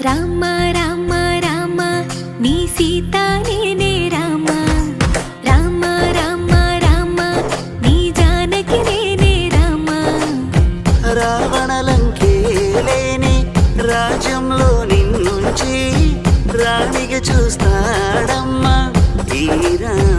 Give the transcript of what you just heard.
రామ రామ రామ నీ సీత నేనే రామ రామ రామ రామ నీ జానకి నేనే రామ రావణలంకే లేని రాజ్యంలో నిన్నుంచి రాణిగా చూస్తాడమ్మా ఈ రామ